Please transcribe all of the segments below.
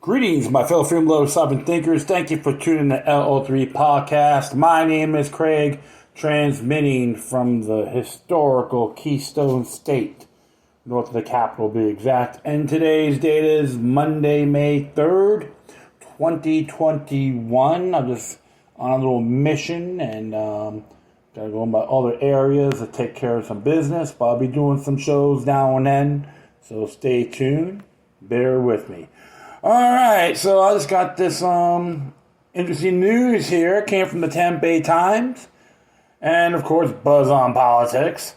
Greetings, my fellow freedom lovers, sovereign thinkers. Thank you for tuning in to LO3 Podcast. My name is Craig, transmitting from the historical Keystone State, north of the capital, to be exact. And today's date is Monday, May 3rd, 2021. I'm just on a little mission and gotta go in my other areas to take care of some business, but I'll be doing some shows now and then, so stay tuned. Bear with me. Alright, so I just got this interesting news here. It came from the Tampa Bay Times. And, of course, buzz on politics.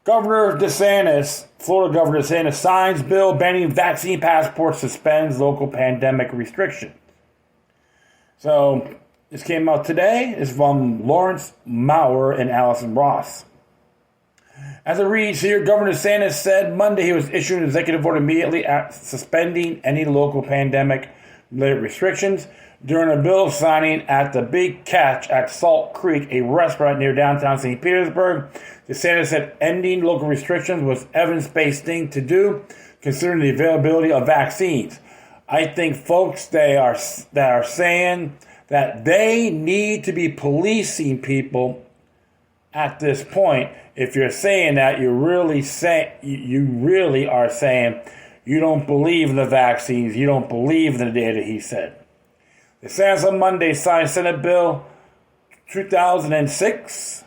Governor DeSantis, Florida Governor DeSantis, signs bill banning vaccine passports, suspends local pandemic restrictions. So, this came out today. It's from Lawrence Maurer and Allison Ross. As it reads here, Governor DeSantis said Monday he was issuing an executive order immediately suspending any local pandemic-related restrictions during a bill signing at the Big Catch at Salt Creek, a restaurant near downtown St. Petersburg. DeSantis said ending local restrictions was an evidence-based thing to do, considering the availability of vaccines. I think folks that are saying that they need to be policing people at this point. If you're saying that, you really are saying you don't believe in the vaccines, you don't believe in the data, he said. DeSantis on Monday signed Senate Bill 2006,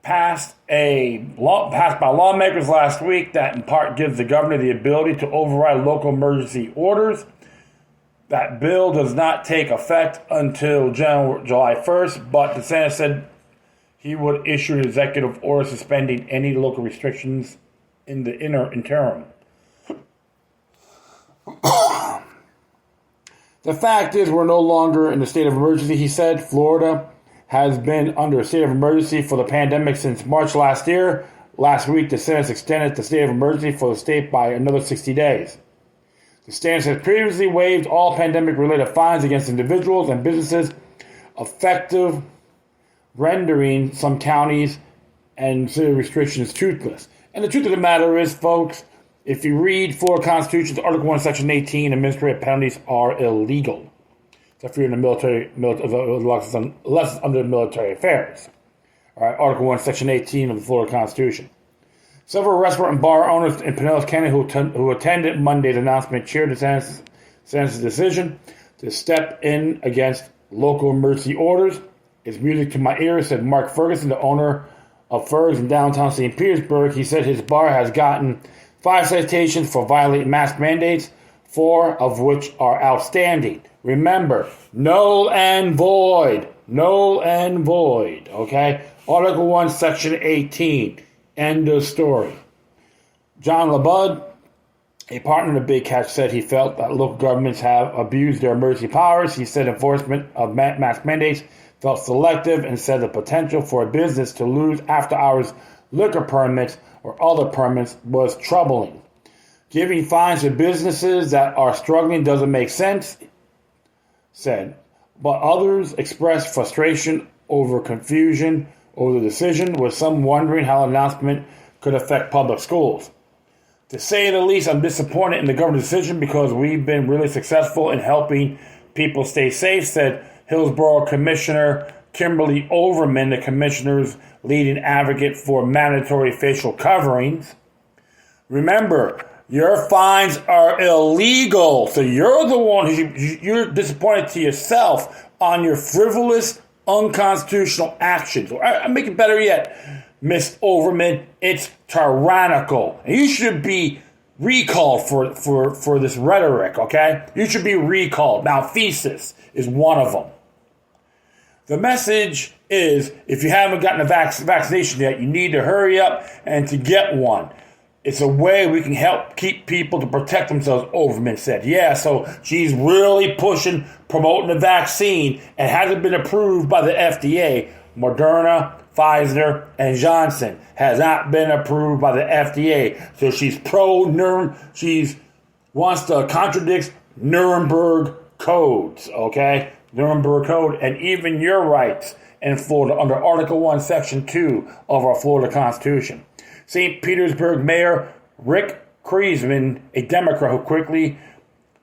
passed by lawmakers last week, that in part gives the governor the ability to override local emergency orders. That bill does not take effect until July 1st, but DeSantis said he would issue an executive order suspending any local restrictions in the interim. The fact is, we're no longer in a state of emergency, he said. Florida has been under a state of emergency for the pandemic since March last year. Last week, DeSantis extended the state of emergency for the state by another 60 days. DeSantis has previously waived all pandemic-related fines against individuals and businesses, effective rendering some counties and city restrictions toothless. And the truth of the matter is, folks, if you read Florida Constitution's Article 1, Section 18, administrative penalties are illegal. Except for you're in the military unless it's under military affairs. All right, Article 1, Section 18 of the Florida Constitution. Several restaurant and bar owners in Pinellas County who attended Monday's announcement cheered DeSantis' decision to step in against local emergency orders. It's music to my ears, said Mark Ferguson, the owner of Ferg's in downtown St. Petersburg. He said his bar has gotten 5 citations for violating mask mandates, 4 of which are outstanding. Remember, null and void. Null and void, okay? Article 1, Section 18. End of story. John LeBud, a partner in the Big Catch, said he felt that local governments have abused their emergency powers. He said enforcement of mask mandates felt selective and said the potential for a business to lose after-hours liquor permits or other permits was troubling. Giving fines to businesses that are struggling doesn't make sense, said. But others expressed frustration over confusion over the decision, with some wondering how the announcement could affect public schools. To say the least, I'm disappointed in the governor's decision because we've been really successful in helping people stay safe, said Hillsborough Commissioner Kimberly Overman, the commissioner's leading advocate for mandatory facial coverings. Remember, your fines are illegal, so you're the one you're disappointed to yourself on your frivolous, unconstitutional actions. Or I make it better yet, Miss Overman, it's tyrannical. And you should be recalled for this rhetoric, okay? You should be recalled. Malfeasance is one of them. The message is, if you haven't gotten a vaccination yet, you need to hurry up and to get one. It's a way we can help keep people to protect themselves, Overman said. Yeah, so she's really promoting the vaccine and hasn't been approved by the FDA. Moderna, Pfizer, and Johnson has not been approved by the FDA. So she's she wants to contradict Nuremberg codes, okay? Nuremberg Code, and even your rights in Florida under Article 1, Section 2 of our Florida Constitution. St. Petersburg Mayor Rick Kreisman, a Democrat who quickly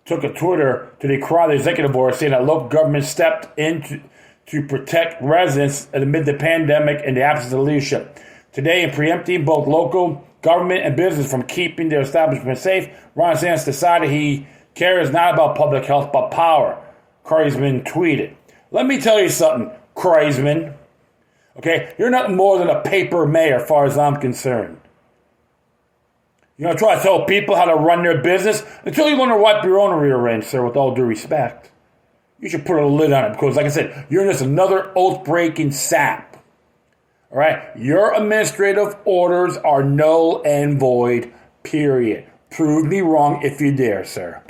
took a Twitter to decry the executive order, saying that local government stepped in to protect residents amid the pandemic and the absence of leadership. Today, in preempting both local government and business from keeping their establishment safe, Ron DeSantis decided he cares not about public health but power, Kreisman tweeted. Let me tell you something, Kreisman. Okay, you're nothing more than a paper mayor as far as I'm concerned. You're going to try to tell people how to run their business until you learn to wipe your own rear end, sir, with all due respect. You should put a lid on it because, like I said, you're just another oath-breaking sap. All right? Your administrative orders are null and void, period. Prove me wrong if you dare, sir.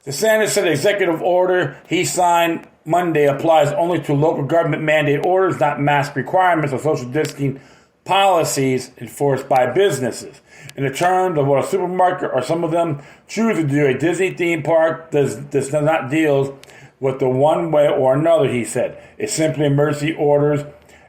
DeSantis said the executive order he signed Monday applies only to local government mandate orders, not mask requirements or social distancing policies enforced by businesses. In the terms of what a supermarket or some of them choose to do, a Disney theme park does not deal with the one way or another, he said. It's simply emergency orders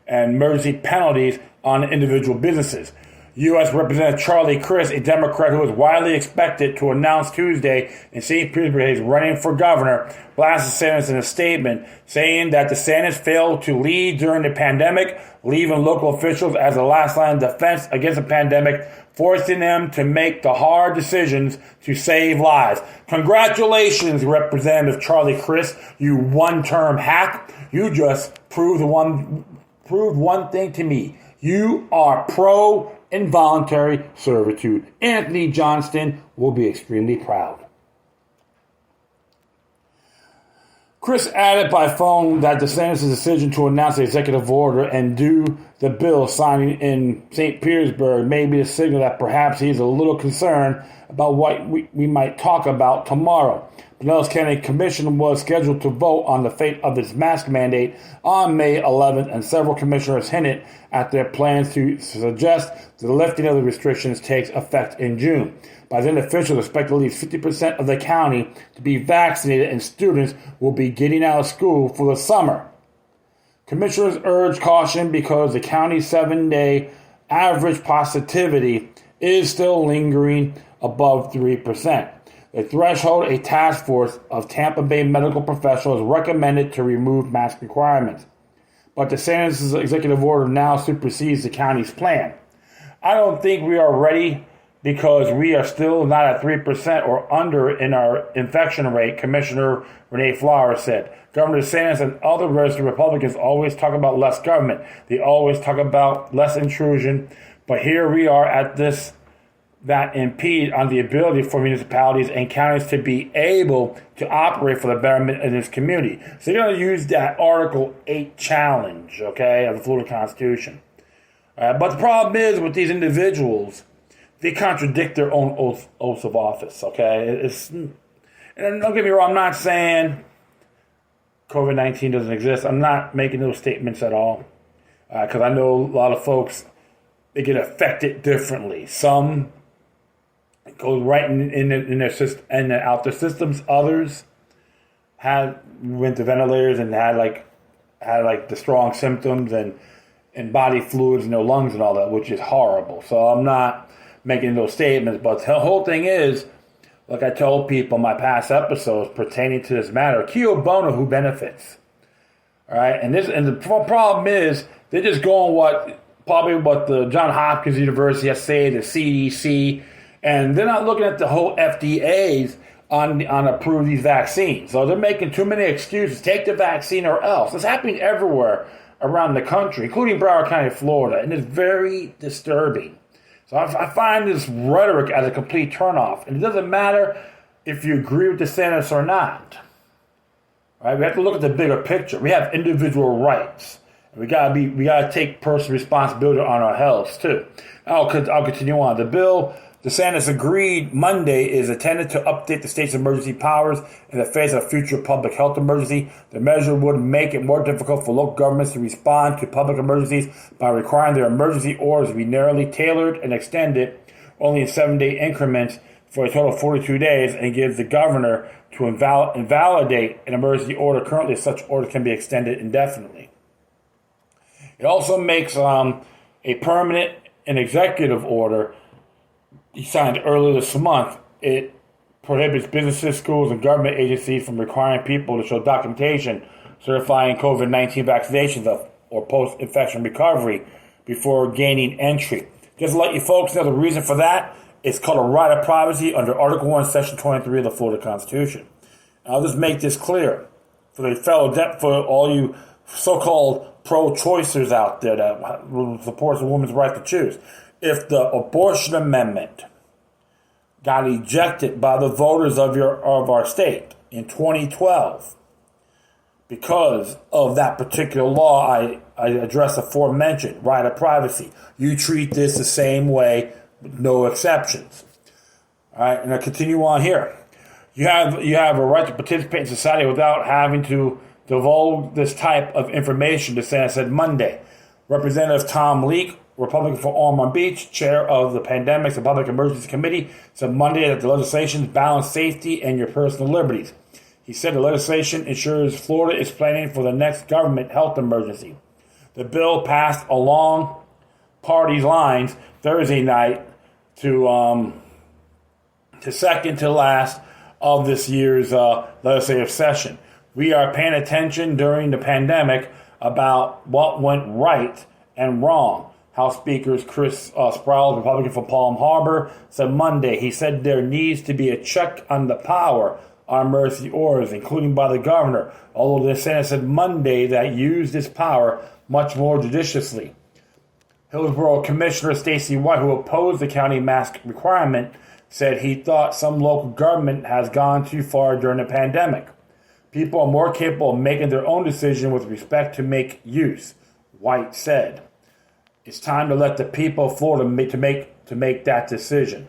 and emergency penalties on individual businesses. U.S. Representative Charlie Crist, a Democrat who is widely expected to announce Tuesday in St. Petersburg he's running for governor, blasted DeSantis in a statement saying that DeSantis failed to lead during the pandemic, leaving local officials as a last line of defense against the pandemic, forcing them to make the hard decisions to save lives. Congratulations, Representative Charlie Crist, you one-term hack. You just proved one thing to me. You are pro-involuntary servitude. Anthony Johnston will be extremely proud. Chris added by phone that DeSantis' decision to announce the executive order and do the bill signing in St. Petersburg may be a signal that perhaps he's a little concerned about what we might talk about tomorrow. Pinellas County Commission was scheduled to vote on the fate of its mask mandate on May 11th, and several commissioners hinted at their plans to suggest the lifting of the restrictions takes effect in June. By then, officials expect at least 50% of the county to be vaccinated, and students will be getting out of school for the summer. Commissioners urge caution because the county's 7-day average positivity is still lingering above 3%. The threshold, a task force of Tampa Bay medical professionals recommended to remove mask requirements. But DeSantis' executive order now supersedes the county's plan. I don't think we are ready because we are still not at 3% or under in our infection rate, Commissioner Renee Flowers said. Governor DeSantis and other registered Republicans always talk about less government. They always talk about less intrusion. But here we are at this that impede on the ability for municipalities and counties to be able to operate for the betterment of this community. So they're going to use that Article 8 challenge, okay, of the Florida Constitution. But the problem is with these individuals, they contradict their own oaths of office, okay? And don't get me wrong, I'm not saying COVID-19 doesn't exist. I'm not making those statements at all because I know a lot of folks, they get affected differently. Some go right in their system and out their systems. Others went to ventilators and had the strong symptoms and body fluids in their lungs and all that, which is horrible. So I'm not making those statements, but the whole thing is, like I told people in my past episodes pertaining to this matter, Keo Bono, who benefits? All right, and the problem is they're just going what the Johns Hopkins University has to say, the CDC. And they're not looking at the whole FDA's on approve these vaccines. So they're making too many excuses. Take the vaccine or else. It's happening everywhere around the country, including Broward County, Florida. And it's very disturbing. So I find this rhetoric as a complete turnoff. And it doesn't matter if you agree with DeSantis or not. Right? We have to look at the bigger picture. We have individual rights. We gotta take personal responsibility on our health too. I'll continue on. The bill DeSantis agreed Monday is intended to update the state's emergency powers in the face of a future public health emergency. The measure would make it more difficult for local governments to respond to public emergencies by requiring their emergency orders to be narrowly tailored and extended only in 7-day increments for a total of 42 days, and gives the governor to invalidate an emergency order. Currently, such orders can be extended indefinitely. It also makes a permanent and executive order he signed earlier this month it prohibits businesses, schools, and government agencies from requiring people to show documentation certifying COVID-19 vaccinations or post-infection recovery before gaining entry. Just to let you folks know, the reason for that is called a right of privacy under Article 1, Section 23 of the Florida Constitution. I'll just make this clear for all you so-called pro-choicers out there that supports a woman's right to choose. If the abortion amendment got ejected by the voters of our state in 2012 because of that particular law I addressed aforementioned, right of privacy, you treat this the same way, no exceptions. All right, and I continue on here. You have a right to participate in society without having to divulge this type of information, DeSantis said Monday. Representative Tom Leake, Republican for Ormond Beach, chair of the Pandemics and Public Emergency Committee, said Monday that the legislation balance safety and your personal liberties. He said the legislation ensures Florida is planning for the next government health emergency. The bill passed along party lines Thursday night to second to last of this year's legislative session. We are paying attention during the pandemic about what went right and wrong. House Speaker Chris Sproul, Republican from Palm Harbor, said Monday. He said there needs to be a check on the power on emergency orders, including by the governor, although the Senate said Monday that used this power much more judiciously. Hillsborough Commissioner Stacy White, who opposed the county mask requirement, said he thought some local government has gone too far during the pandemic. People are more capable of making their own decision with respect to make use, White said. It's time to let the people of Florida make that decision.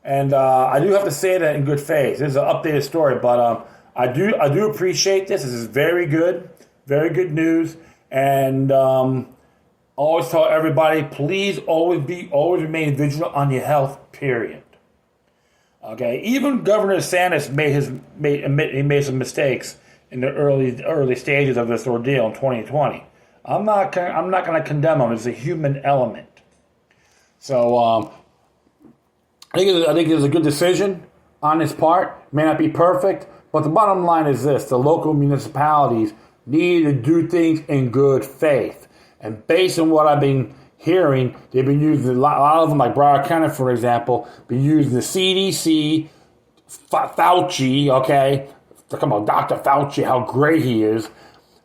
And I do have to say that in good faith. This is an updated story, but I do appreciate this. This is very good news. And always tell everybody, please always remain vigilant on your health. Period. Okay, even Governor DeSantis made some mistakes in the early stages of this ordeal in 2020. I'm not going to condemn him. It's a human element. So I think it's a good decision on his part. It may not be perfect, but the bottom line is this: the local municipalities need to do things in good faith. And based on what I've been hearing, they've been using a lot of them, like Broward County, for example, been using the CDC, Fauci, okay? Talking about Dr. Fauci, how great he is.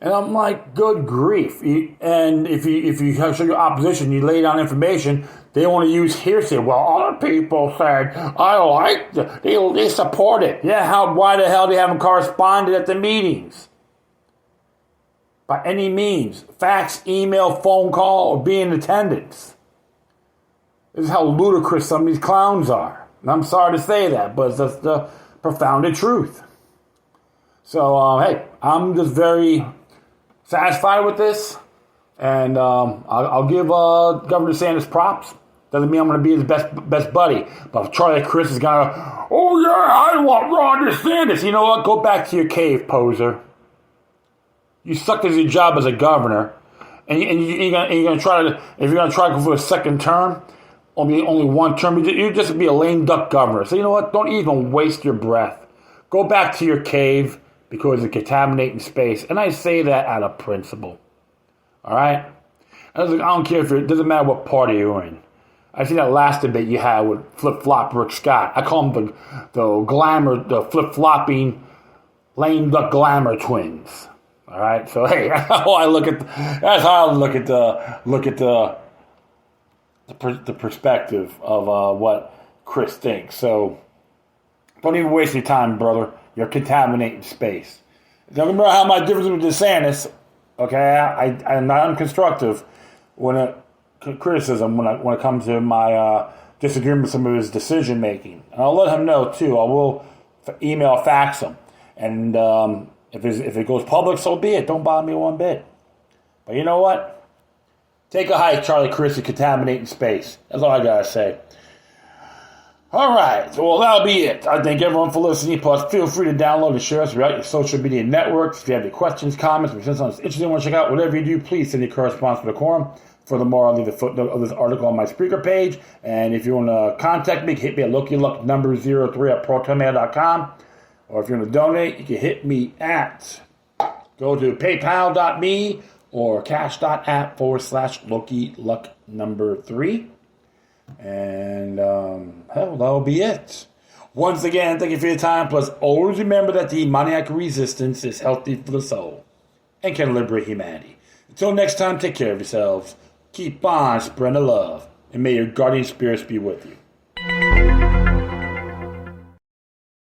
And I'm like, good grief. And if you show your opposition, you lay down information, they want to use hearsay. Well, other people said, I like it. They support it. Yeah, why the hell they haven't corresponded at the meetings? By any means, fax, email, phone call, or be in attendance. This is how ludicrous some of these clowns are. And I'm sorry to say that, but it's the profounded truth. So, hey, I'm just very satisfied with this. And I'll give Governor DeSantis props. Doesn't mean I'm going to be his best buddy. But if Charlie Crist is going to, oh yeah, I want Ron DeSantis. You know what? Go back to your cave, poser. You sucked at your job as a governor, and you're going to try to, if you're going to try to go for a second term, only one term, you just be a lame duck governor. So you know what? Don't even waste your breath. Go back to your cave because it's contaminating space. And I say that out of principle. All right? I don't care it doesn't matter what party you're in. I see that last debate you had with Flip-Flop Rick Scott. I call them the flip-flopping lame duck glamour twins. All right, so hey, that's how I look at the perspective of what Chris thinks. So don't even waste your time, brother. You're contaminating space. Don't remember how my difference with DeSantis. Okay, I'm not unconstructive criticism when it comes to my disagreement with some of his decision making. And I'll let him know too. I will email, fax him, and. If it goes public, so be it. Don't bother me one bit. But you know what? Take a hike, Charlie Crist, and contaminating space. That's all I gotta say. All right. So, well, that'll be it. I thank everyone for listening. Plus, feel free to download and share us throughout your social media networks. If you have any questions, comments, or something interesting you want to check out, whatever you do, please send your correspondence to the quorum. Furthermore, I'll leave the footnote of this article on my speaker page. And if you want to contact me, hit me at LokiLuck number 03 at protonmail.com. Or if you want to donate, you can hit me at, go to paypal.me or cash.app /LokiLuck number 3. And, that'll be it. Once again, thank you for your time. Plus, always remember that the demoniac resistance is healthy for the soul and can liberate humanity. Until next time, take care of yourselves. Keep on spreading the love. And may your guardian spirits be with you.